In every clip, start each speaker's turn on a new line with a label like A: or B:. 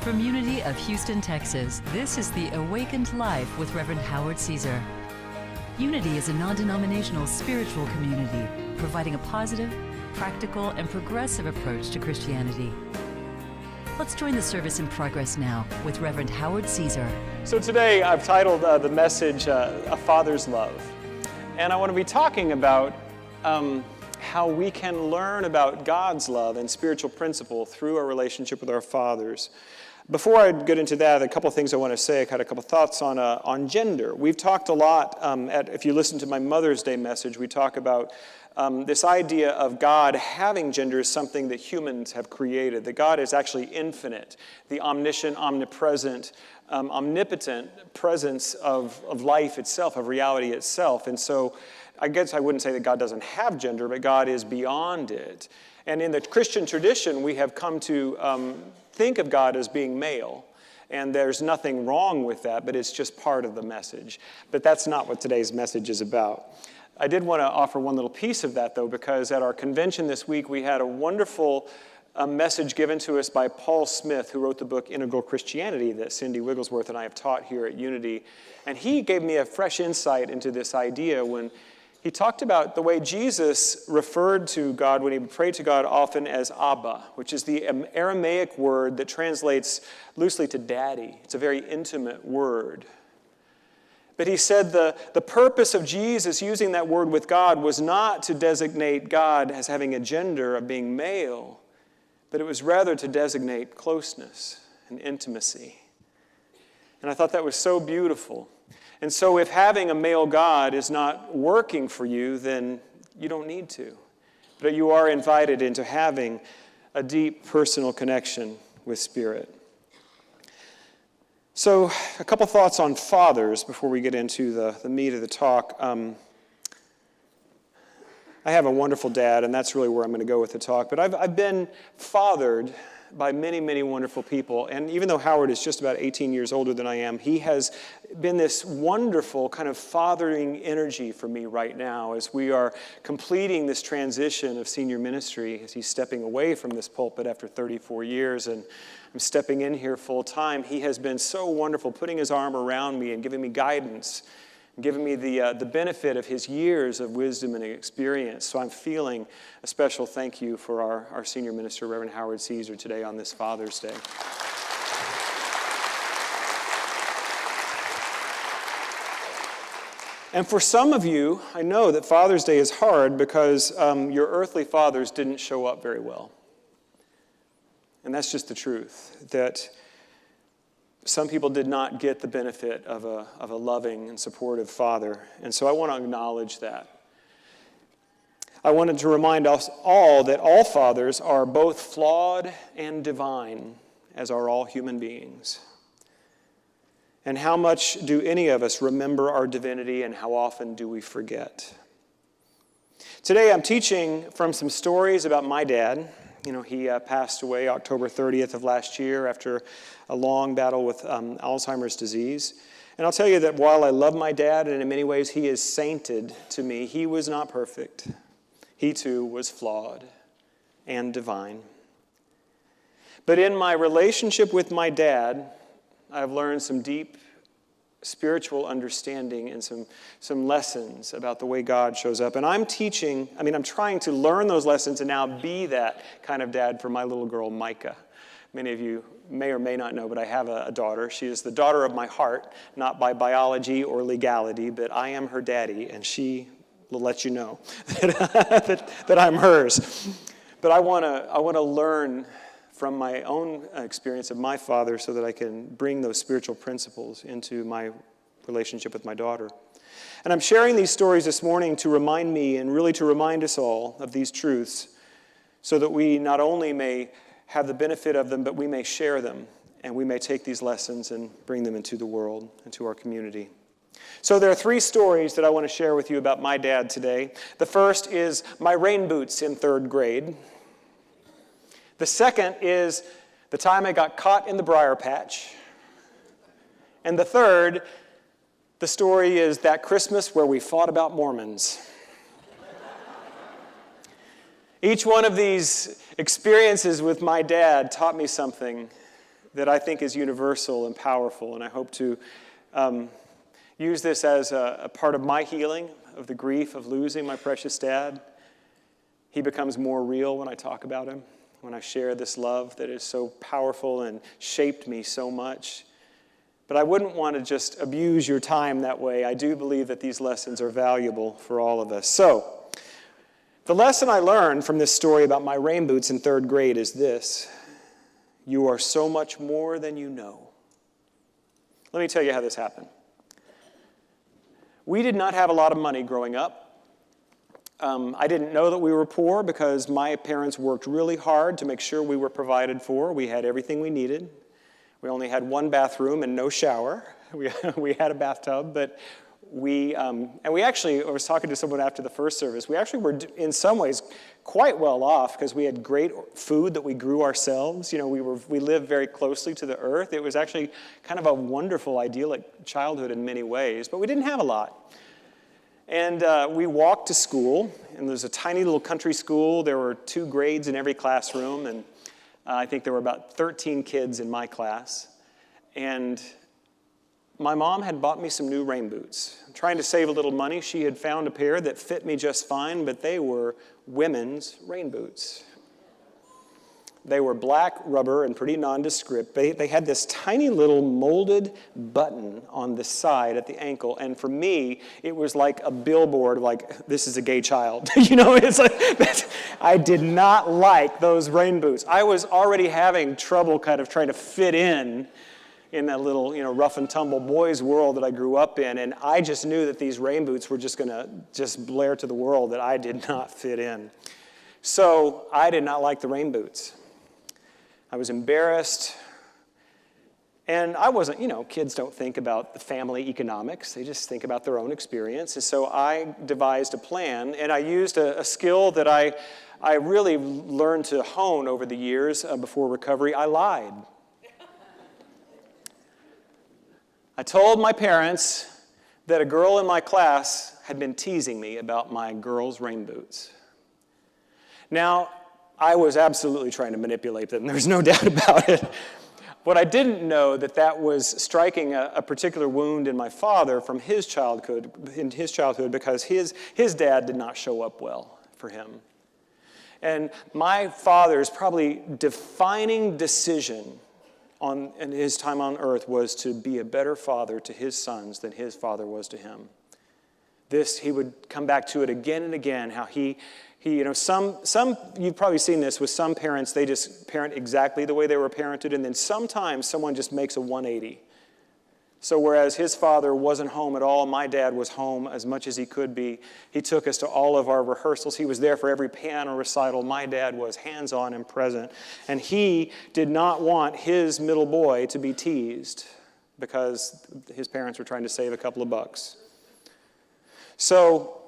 A: From Unity of Houston, Texas, this is the Awakened Life with Reverend Howard Caesar. Unity is a non-denominational spiritual community providing a positive, practical, and progressive approach to Christianity. Let's join the service in progress now with Reverend Howard Caesar.
B: So today I've titled the message, A Father's Love. And I want to be talking about how we can learn about God's love and spiritual principle through our relationship with our fathers. Before I get into that, a couple of things I want to say. I had a couple of thoughts on gender. We've talked a lot, if you listen to my Mother's Day message, we talk about this idea of God having gender is something that humans have created, that God is actually infinite, the omniscient, omnipresent, omnipotent presence of life itself, of reality itself. And so I guess I wouldn't say that God doesn't have gender, but God is beyond it. And in the Christian tradition, we have come to think of God as being male. And there's nothing wrong with that, but it's just part of the message. But that's not what today's message is about. I did want to offer one little piece of that, though, because at our convention this week, we had a wonderful message given to us by Paul Smith, who wrote the book Integral Christianity that Cindy Wigglesworth and I have taught here at Unity. And he gave me a fresh insight into this idea when he talked about the way Jesus referred to God when he prayed to God often as Abba, which is the Aramaic word that translates loosely to daddy. It's a very intimate word. But he said the purpose of Jesus using that word with God was not to designate God as having a gender of being male, but it was rather to designate closeness and intimacy. And I thought that was so beautiful. And so if having a male God is not working for you, then you don't need to. But you are invited into having a deep personal connection with Spirit. So a couple thoughts on fathers before we get into the meat of the talk. I have a wonderful dad, and that's really where I'm going to go with the talk. But I've been fathered by many, many wonderful people. And even though Howard is just about 18 years older than I am, he has been this wonderful kind of fathering energy for me right now as we are completing this transition of senior ministry, as he's stepping away from this pulpit after 34 years and I'm stepping in here full time. He has been so wonderful, putting his arm around me and giving me guidance, giving me the benefit of his years of wisdom and experience. So I'm feeling a special thank you for our senior minister, Reverend Howard Caesar, today on this Father's Day. And for some of you, I know that Father's Day is hard because your earthly fathers didn't show up very well. And that's just the truth, that some people did not get the benefit of a loving and supportive father. And so I want to acknowledge that. I wanted to remind us all that all fathers are both flawed and divine, as are all human beings. And how much do any of us remember our divinity, and how often do we forget? Today I'm teaching from some stories about my dad. You know, he passed away October 30th of last year after a long battle with Alzheimer's disease. And I'll tell you that while I love my dad, and in many ways he is sainted to me, he was not perfect. He too was flawed and divine. But in my relationship with my dad, I've learned some deep spiritual understanding and some lessons about the way God shows up. And I'm trying to learn those lessons and now be that kind of dad for my little girl, Micah. Many of you may or may not know, but I have a daughter. She is the daughter of my heart, not by biology or legality, but I am her daddy, and she will let you know that I'm hers. But I want to learn from my own experience of my father so that I can bring those spiritual principles into my relationship with my daughter. And I'm sharing these stories this morning to remind me and really to remind us all of these truths so that we not only may have the benefit of them, but we may share them and we may take these lessons and bring them into the world, into our community. So there are 3 stories that I want to share with you about my dad today. The first is my rain boots in 3rd grade. The second is the time I got caught in the briar patch. And the third, the story is that Christmas where we fought about Mormons. Each one of these experiences with my dad taught me something that I think is universal and powerful, and I hope to use this as a part of my healing of the grief of losing my precious dad. He becomes more real when I talk about him, when I share this love that is so powerful and shaped me so much. But I wouldn't want to just abuse your time that way. I do believe that these lessons are valuable for all of us. So, the lesson I learned from this story about my rain boots in 3rd grade is this: you are so much more than you know. Let me tell you how this happened. We did not have a lot of money growing up. I didn't know that we were poor because my parents worked really hard to make sure we were provided for. We had everything we needed. We only had one bathroom and no shower. We had a bathtub, but we actually, I was talking to someone after the first service, we actually were in some ways quite well off because we had great food that we grew ourselves. You know, we lived very closely to the earth. It was actually kind of a wonderful, idyllic childhood in many ways, but we didn't have a lot. And we walked to school, and there's a tiny little country school. There were 2 grades in every classroom, and I think there were about 13 kids in my class. And my mom had bought me some new rain boots. Trying to save a little money, she had found a pair that fit me just fine, but they were women's rain boots. They were black rubber and pretty nondescript. They had this tiny little molded button on the side at the ankle, and for me, it was like a billboard, like, this is a gay child. You know, it's like, I did not like those rain boots. I was already having trouble kind of trying to fit in that little, rough and tumble boys world that I grew up in, and I just knew that these rain boots were just going to just blare to the world that I did not fit in. So I did not like the rain boots. I was embarrassed, and I wasn't, kids don't think about the family economics. They just think about their own experience. And so I devised a plan, and I used a skill that I really learned to hone over the years before recovery. I lied. I told my parents that a girl in my class had been teasing me about my girls' rain boots. Now, I was absolutely trying to manipulate them. There's no doubt about it. But I didn't know that was striking a particular wound in my father from his childhood, because his dad did not show up well for him. And my father's probably defining decision in his time on earth was to be a better father to his sons than his father was to him. He would come back to it again and again, how he some you've probably seen this with some parents, they just parent exactly the way they were parented, and then sometimes someone just makes a 180. So whereas his father wasn't home at all, my dad was home as much as he could be. He took us to all of our rehearsals. He was there for every piano recital. My dad was hands-on and present. And he did not want his middle boy to be teased because his parents were trying to save a couple of bucks. So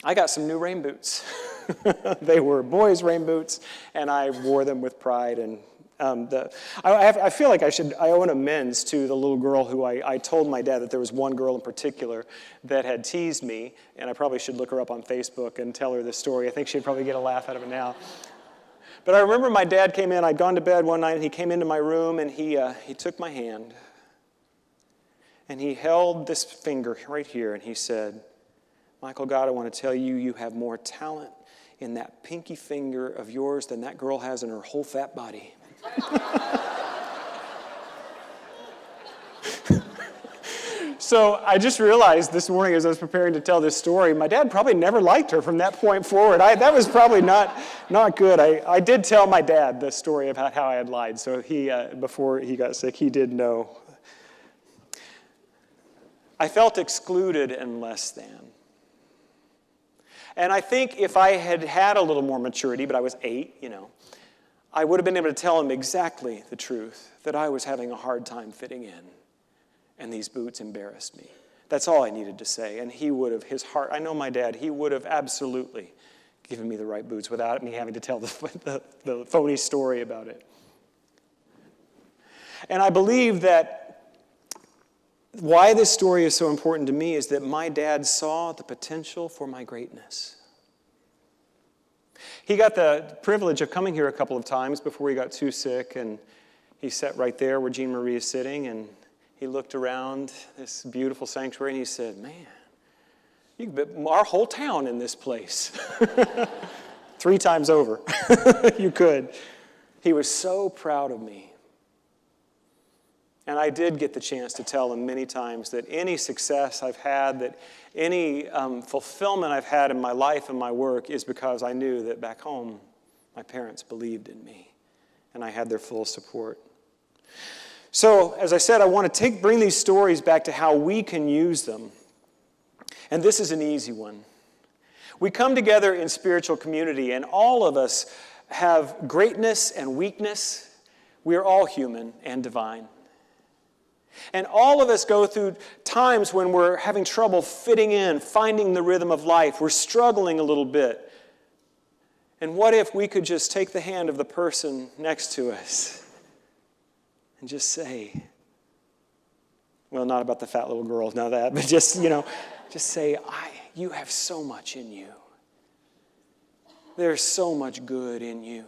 B: I got some new rain boots. They were boys' rain boots, and I wore them with pride. And I feel like I owe an amends to the little girl who I told my dad that there was one girl in particular that had teased me, and I probably should look her up on Facebook and tell her this story. I think she'd probably get a laugh out of it now. But I remember my dad came in. I'd gone to bed one night, and he came into my room, and he took my hand, and he held this finger right here, and he said, "Michael, God, I want to tell you, you have more talent in that pinky finger of yours than that girl has in her whole fat body." So I just realized this morning as I was preparing to tell this story, my dad probably never liked her from that point forward. That was probably not good. I did tell my dad the story about how I had lied, so before he got sick, he did know. I felt excluded and less than. And I think if I had had a little more maturity, but I was 8, I would have been able to tell him exactly the truth, that I was having a hard time fitting in, and these boots embarrassed me. That's all I needed to say. And he would have, his heart, I know my dad, he would have absolutely given me the right boots without me having to tell the phony story about it. And I believe that why this story is so important to me is that my dad saw the potential for my greatness. He got the privilege of coming here a couple of times before he got too sick, and he sat right there where Jean Marie is sitting, and he looked around this beautiful sanctuary, and he said, man, you could put our whole town in this place. 3 times over. You could. He was so proud of me. And I did get the chance to tell him many times that any success I've had, that any fulfillment I've had in my life and my work is because I knew that back home, my parents believed in me, and I had their full support. So, as I said, I want to bring these stories back to how we can use them. And this is an easy one. We come together in spiritual community, and all of us have greatness and weakness. We are all human and divine. And all of us go through times when we're having trouble fitting in, finding the rhythm of life. We're struggling a little bit. And what if we could just take the hand of the person next to us and just say, well, not about the fat little girl, not that, but just say, you have so much in you. There's so much good in you.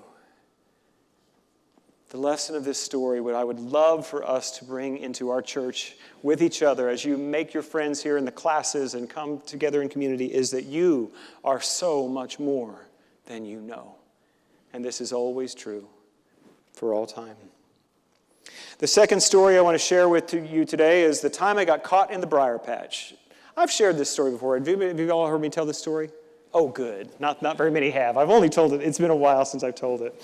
B: The lesson of this story, what I would love for us to bring into our church with each other as you make your friends here in the classes and come together in community, is that you are so much more than you know. And this is always true for all time. The second story I want to share with you today is the time I got caught in the briar patch. I've shared this story before. Have you all heard me tell this story? Oh, good. Not very many have. I've only told it. It's been a while since I've told it.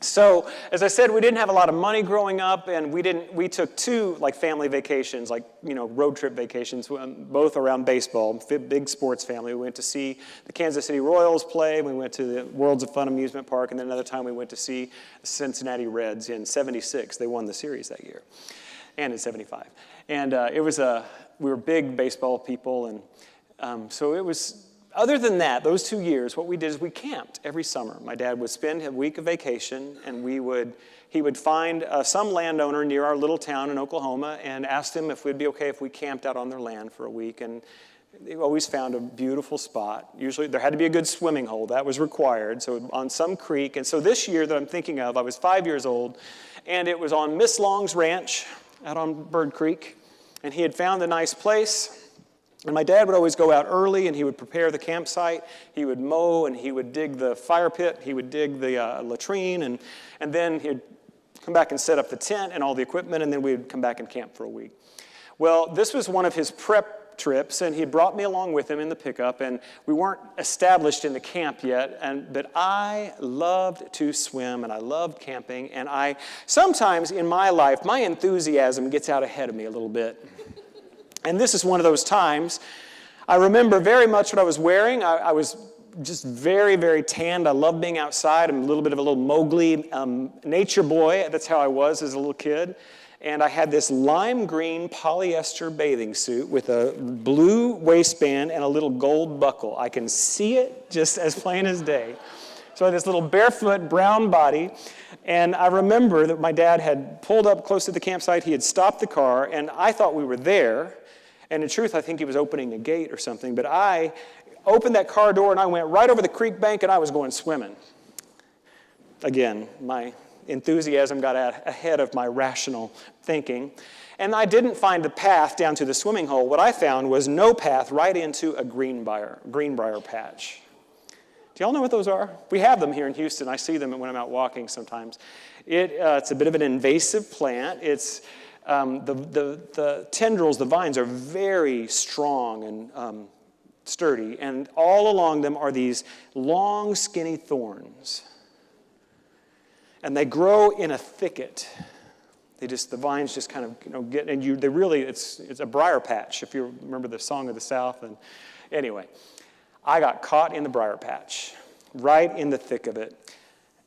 B: So, as I said, we didn't have a lot of money growing up, and we took 2 family vacations, road trip vacations, both around baseball, big sports family. We went to see the Kansas City Royals play, we went to the Worlds of Fun amusement park, and then another time we went to see the Cincinnati Reds in '76. They won the series that year, and in '75. And we were big baseball people, and so it was. Other than that, those 2 years, what we did is we camped every summer. My dad would spend a week of vacation, and he would find some landowner near our little town in Oklahoma and ask them if it would be okay if we camped out on their land for a week. And they always found a beautiful spot. Usually there had to be a good swimming hole. That was required, so on some creek. And so this year that I'm thinking of, I was 5 years old, and it was on Miss Long's ranch out on Bird Creek. And he had found a nice place. And my dad would always go out early, and he would prepare the campsite. He would mow, and he would dig the fire pit. He would dig the latrine, and then he'd come back and set up the tent and all the equipment, and then we'd come back and camp for a week. Well, this was one of his prep trips, and he brought me along with him in the pickup, and we weren't established in the camp yet, but I loved to swim, and I loved camping, and sometimes in my life, my enthusiasm gets out ahead of me a little bit. And this is one of those times. I remember very much what I was wearing. I was just very, very tanned. I love being outside. I'm a little bit of a little Mowgli nature boy. That's how I was as a little kid. And I had this lime green polyester bathing suit with a blue waistband and a little gold buckle. I can see it just as plain as day. So I had this little barefoot brown body. And I remember that my dad had pulled up close to the campsite. He had stopped the car, and I thought we were there. And in truth, I think he was opening a gate or something. But I opened that car door, and I went right over the creek bank, and I was going swimming. Again, my enthusiasm got ahead of my rational thinking. And I didn't find a path down to the swimming hole. What I found was no path right into a greenbrier patch. Do y'all know what those are? We have them here in Houston. I see them when I'm out walking sometimes. It's a bit of an invasive plant. It's the tendrils, the vines are very strong and sturdy, and all along them are these long, skinny thorns. And they grow in a thicket. The vines just kind of get, and it's a briar patch, if you remember the Song of the South. And anyway, I got caught in the briar patch, right in the thick of it.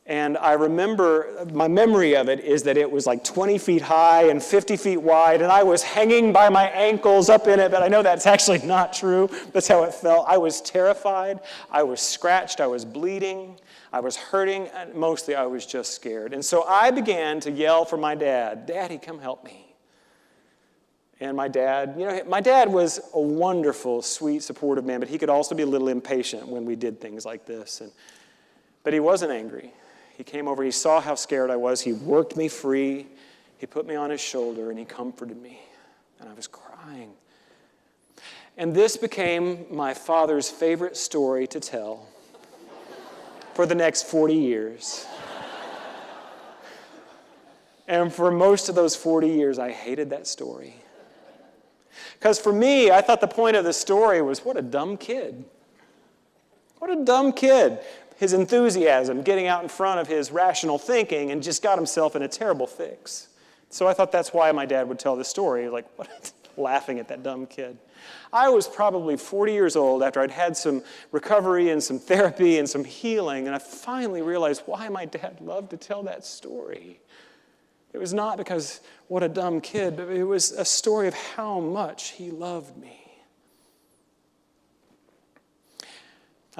B: And I remember, my memory of it is that it was like 20 feet high and 50 feet wide, and I was hanging by my ankles up in it, but I know that's actually not true. That's how it felt. I was terrified. I was scratched. I was bleeding. I was hurting, and mostly I was just scared. And so I began to yell for my dad, "Daddy, come help me." And my dad was a wonderful, sweet, supportive man, but he could also be a little impatient when we did things like this. But he wasn't angry. He came over, he saw how scared I was, he worked me free, he put me on his shoulder, and he comforted me. And I was crying. And this became my father's favorite story to tell for the next 40 years. And for most of those 40 years, I hated that story. Because for me, I thought the point of the story was, what a dumb kid. What a dumb kid. His enthusiasm, getting out in front of his rational thinking, and just got himself in a terrible fix. So I thought that's why my dad would tell this story, like, what, laughing at that dumb kid. I was probably 40 years old after I'd had some recovery and some therapy and some healing, and I finally realized why my dad loved to tell that story. It was not because, what a dumb kid, but it was a story of how much he loved me.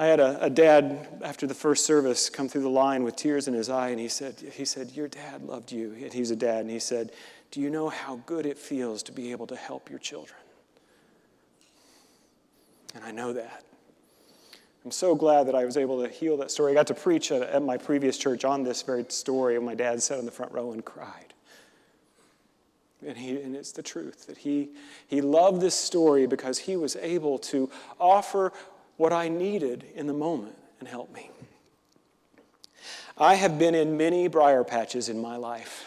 B: I had a dad, after the first service, come through the line with tears in his eye, and he said, your dad loved you. And he's a dad, and he said, do you know how good it feels to be able to help your children? And I know that. I'm so glad that I was able to heal that story. I got to preach at my previous church on this very story, and my dad sat in the front row and cried. And it's the truth, that he loved this story because he was able to offer what I needed in the moment and help me. I have been in many briar patches in my life,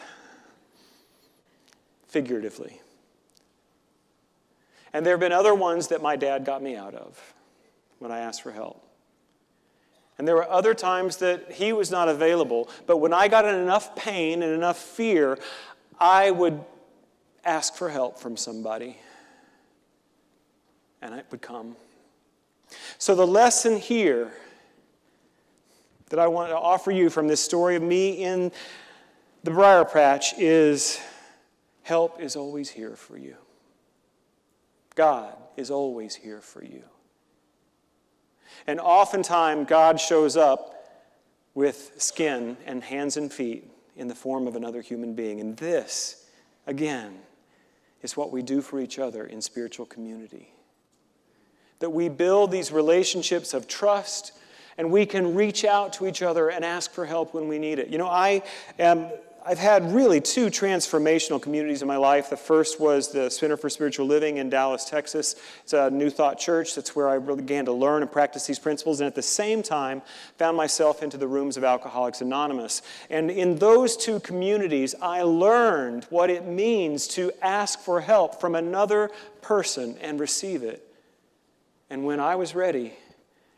B: figuratively. And there have been other ones that my dad got me out of when I asked for help. And there were other times that he was not available, but when I got in enough pain and enough fear, I would ask for help from somebody, and it would come. So the lesson here that I want to offer you from this story of me in the briar patch is help is always here for you. God is always here for you. And oftentimes God shows up with skin and hands and feet in the form of another human being. And this, again, is what we do for each other in spiritual community. That we build these relationships of trust, and we can reach out to each other and ask for help when we need it. You know, I've had really two transformational communities in my life. The first was the Center for Spiritual Living in Dallas, Texas. It's a New Thought church. That's where I really began to learn and practice these principles, and at the same time found myself into the rooms of Alcoholics Anonymous. And in those two communities, I learned what it means to ask for help from another person and receive it. And when I was ready,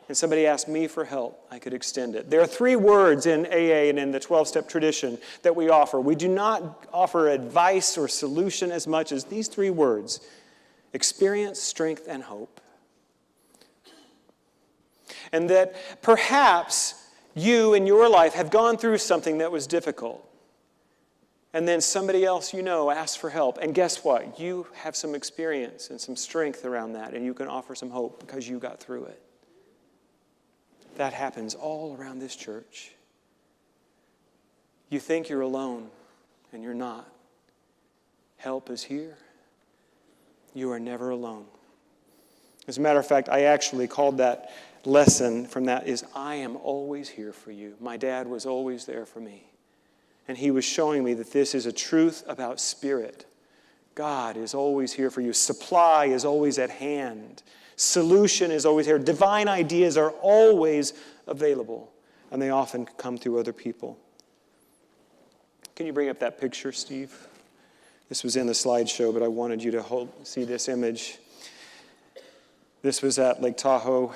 B: and somebody asked me for help, I could extend it. There are 3 words in AA and in the 12-step tradition that we offer. We do not offer advice or solution as much as these 3 words: experience, strength, and hope. And that perhaps you in your life have gone through something that was difficult. And then somebody else you know asks for help. And guess what? You have some experience and some strength around that, and you can offer some hope because you got through it. That happens all around this church. You think you're alone, and you're not. Help is here. You are never alone. As a matter of fact, I actually called that lesson from that is, I am always here for you. My dad was always there for me. And he was showing me that this is a truth about spirit. God is always here for you. Supply is always at hand. Solution is always here. Divine ideas are always available, and they often come through other people. Can you bring up that picture, Steve? This was in the slideshow, but I wanted you to see this image. This was at Lake Tahoe,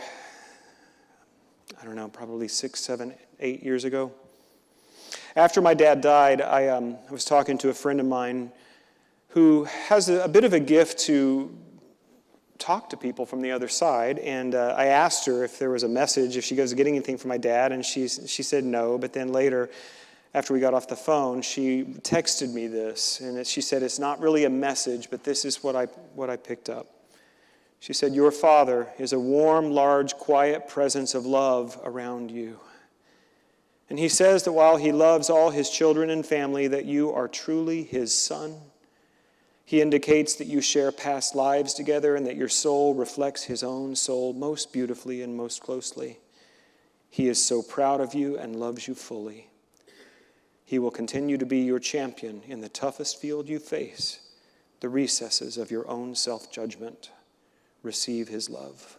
B: I don't know, probably 6, 7, 8 years ago. After my dad died, I was talking to a friend of mine who has a bit of a gift to talk to people from the other side, and I asked her if there was a message, if she was getting anything from my dad, and she said no, but then later, after we got off the phone, she texted me this, and she said, it's not really a message, but this is what I picked up. She said, your father is a warm, large, quiet presence of love around you. And he says that while he loves all his children and family, that you are truly his son. He indicates that you share past lives together and that your soul reflects his own soul most beautifully and most closely. He is so proud of you and loves you fully. He will continue to be your champion in the toughest field you face, the recesses of your own self-judgment. Receive his love.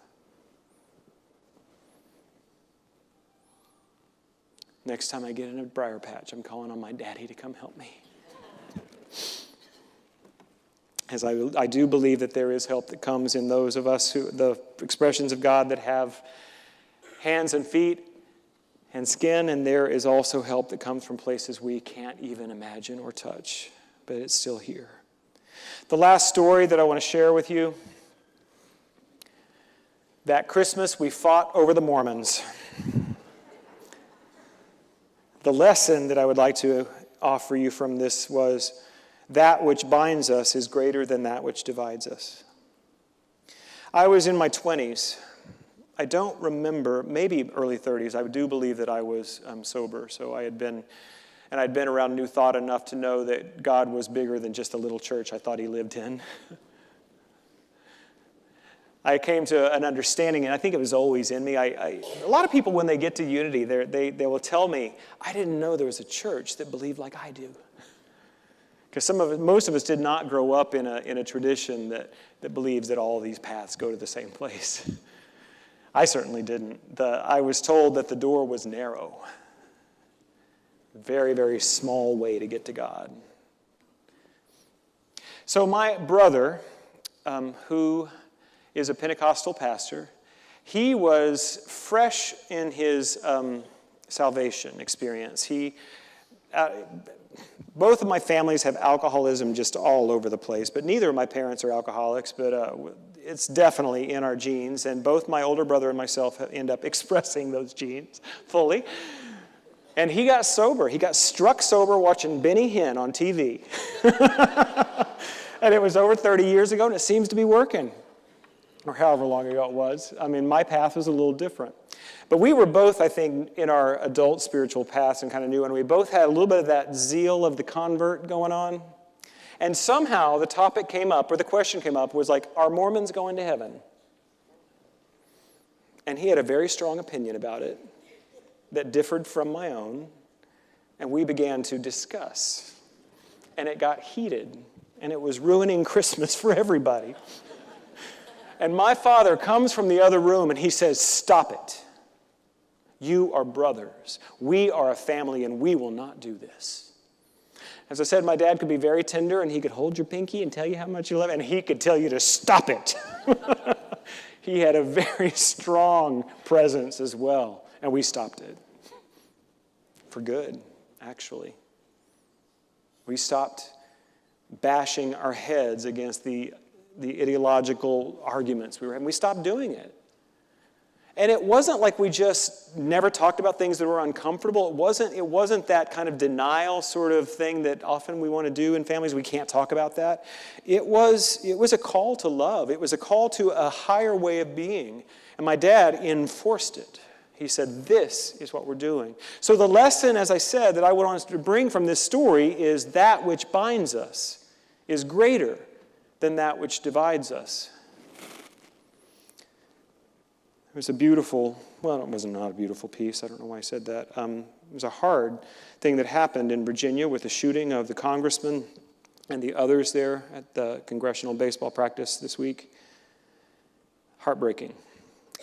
B: Next time I get in a briar patch, I'm calling on my daddy to come help me. As I do believe that there is help that comes in those of us who, the expressions of God that have hands and feet and skin, and there is also help that comes from places we can't even imagine or touch, but it's still here. The last story that I want to share with you, that Christmas we fought over the Mormons. The lesson that I would like to offer you from this was that which binds us is greater than that which divides us. I was in my 20s. I don't remember, maybe early 30s. I do believe that I was sober. So I'd been around New Thought enough to know that God was bigger than just a little church I thought he lived in. I came to an understanding, and I think it was always in me. A lot of people, when they get to Unity, they will tell me, I didn't know there was a church that believed like I do. Because most of us did not grow up in a tradition that believes that all these paths go to the same place. I certainly didn't. I was told that the door was narrow. Very, very small way to get to God. So my brother, who is a Pentecostal pastor, he was fresh in his salvation experience. Both of my families have alcoholism just all over the place, but neither of my parents are alcoholics, but it's definitely in our genes, and both my older brother and myself end up expressing those genes fully. And he got sober. He got struck sober watching Benny Hinn on TV. And it was over 30 years ago, and it seems to be working, or however long ago it was. I mean, my path was a little different. But we were both, I think, in our adult spiritual paths and kind of knew, and we both had a little bit of that zeal of the convert going on. And somehow the topic came up, or the question came up, was like, are Mormons going to heaven? And he had a very strong opinion about it that differed from my own, and we began to discuss. And it got heated, and it was ruining Christmas for everybody. And my father comes from the other room, and he says, stop it. You are brothers. We are a family, and we will not do this. As I said, my dad could be very tender, and he could hold your pinky and tell you how much you love it, and he could tell you to stop it. He had a very strong presence as well, and we stopped it. For good, actually. We stopped bashing our heads against the ideological arguments we were having. We stopped doing it. And it wasn't like we just never talked about things that were uncomfortable. It wasn't that kind of denial sort of thing that often we want to do in families. We can't talk about that. It was a call to love. It was a call to a higher way of being. And my dad enforced it. He said, this is what we're doing. So the lesson, as I said, that I want us to bring from this story is that which binds us is greater than that which divides us. It was a beautiful, well, it was not a beautiful piece. I don't know why I said that. It was a hard thing that happened in Virginia with the shooting of the congressman and the others there at the congressional baseball practice this week. Heartbreaking.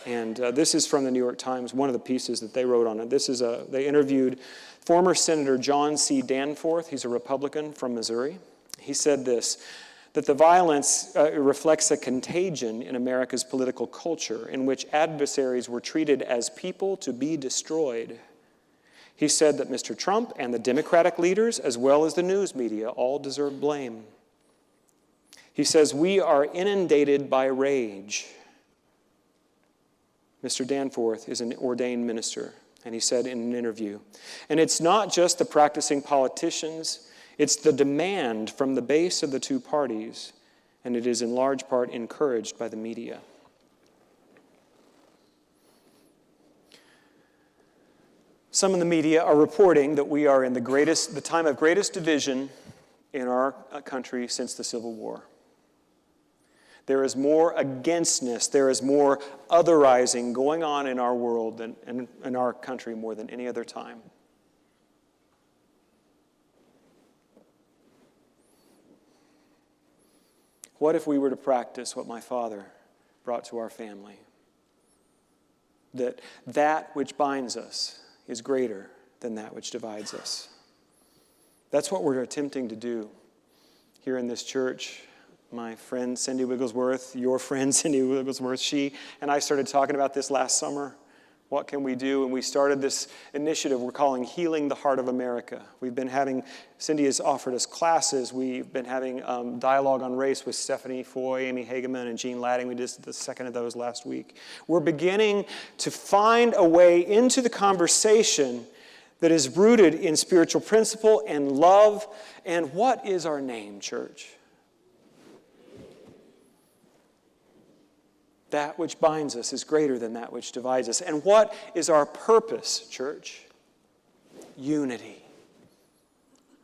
B: And this is from the New York Times, one of the pieces that they wrote on it. They interviewed former Senator John C. Danforth. He's a Republican from Missouri. He said this, that the violence reflects a contagion in America's political culture in which adversaries were treated as people to be destroyed. He said that Mr. Trump and the Democratic leaders, as well as the news media, all deserve blame. He says, we are inundated by rage. Mr. Danforth is an ordained minister, and he said in an interview, and it's not just the practicing politicians, it's the demand from the base of the two parties, and it is in large part encouraged by the media. Some in the media are reporting that we are in the time of greatest division in our country since the Civil War. There is more againstness, there is more otherizing going on in our world and in our country more than any other time. What if we were to practice what my father brought to our family? That which binds us is greater than that which divides us. That's what we're attempting to do here in this church. My friend Cindy Wigglesworth, your friend Cindy Wigglesworth, she and I started talking about this last summer. What can we do? And we started this initiative we're calling Healing the Heart of America. Cindy has offered us classes. We've been having dialogue on race with Stephanie Foy, Amy Hageman, and Jean Ladding. We did the second of those last week. We're beginning to find a way into the conversation that is rooted in spiritual principle and love. And what is our name, church? That which binds us is greater than that which divides us. And what is our purpose, church? Unity.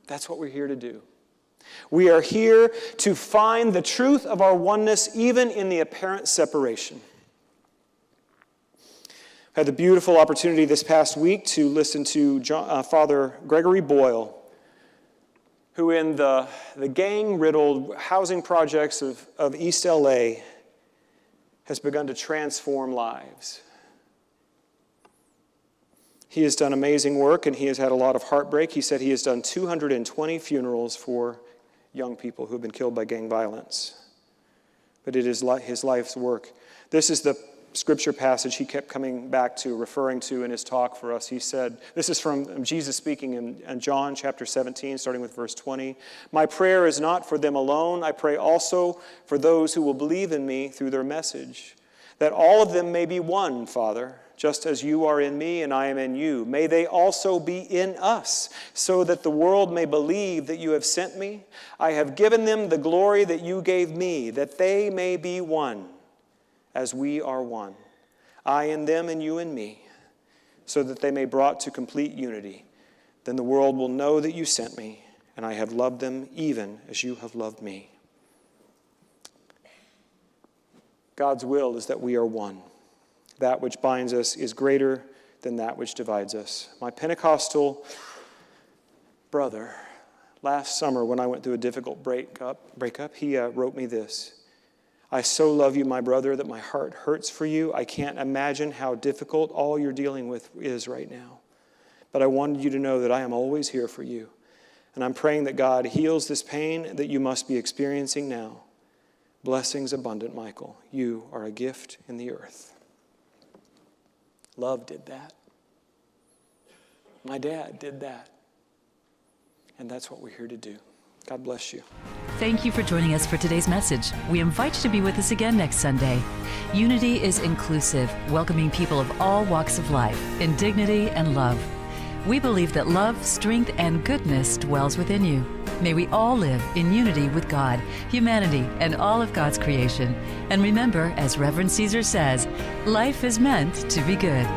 B: That's what we're here to do. We are here to find the truth of our oneness even in the apparent separation. I had the beautiful opportunity this past week to listen to Father Gregory Boyle, who in the gang-riddled housing projects of East LA has begun to transform lives. He has done amazing work, and he has had a lot of heartbreak. He said he has done 220 funerals for young people who have been killed by gang violence. But it is his life's work. This is the scripture passage he kept coming back to, referring to in his talk for us. He said, this is from Jesus speaking in John chapter 17, starting with verse 20. My prayer is not for them alone. I pray also for those who will believe in me through their message, that all of them may be one, Father, just as you are in me and I am in you. May they also be in us, so that the world may believe that you have sent me. I have given them the glory that you gave me, that they may be one, as we are one, I in them and you in me, so that they may be brought to complete unity. Then the world will know that you sent me, and I have loved them even as you have loved me. God's will is that we are one. That which binds us is greater than that which divides us. My Pentecostal brother, last summer when I went through a difficult breakup, he wrote me this. I so love you, my brother, that my heart hurts for you. I can't imagine how difficult all you're dealing with is right now. But I wanted you to know that I am always here for you. And I'm praying that God heals this pain that you must be experiencing now. Blessings abundant, Michael. You are a gift in the earth. Love did that. My dad did that. And that's what we're here to do. God bless you.
A: Thank you for joining us for today's message. We invite you to be with us again next Sunday. Unity is inclusive, welcoming people of all walks of life in dignity and love. We believe that love, strength, and goodness dwells within you. May we all live in unity with God, humanity, and all of God's creation. And remember, as Reverend Caesar says, life is meant to be good.